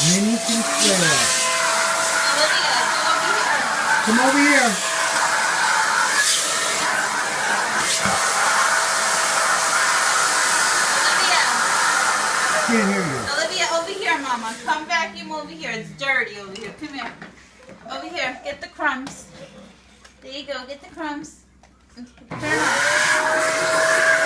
Mini Sinclair. Olivia, Come over here. Can't hear you. Olivia, over here, Mama. Come vacuum over here. It's dirty over here. Come here. Over here. Get the crumbs. There you go. Get the crumbs. Turn on.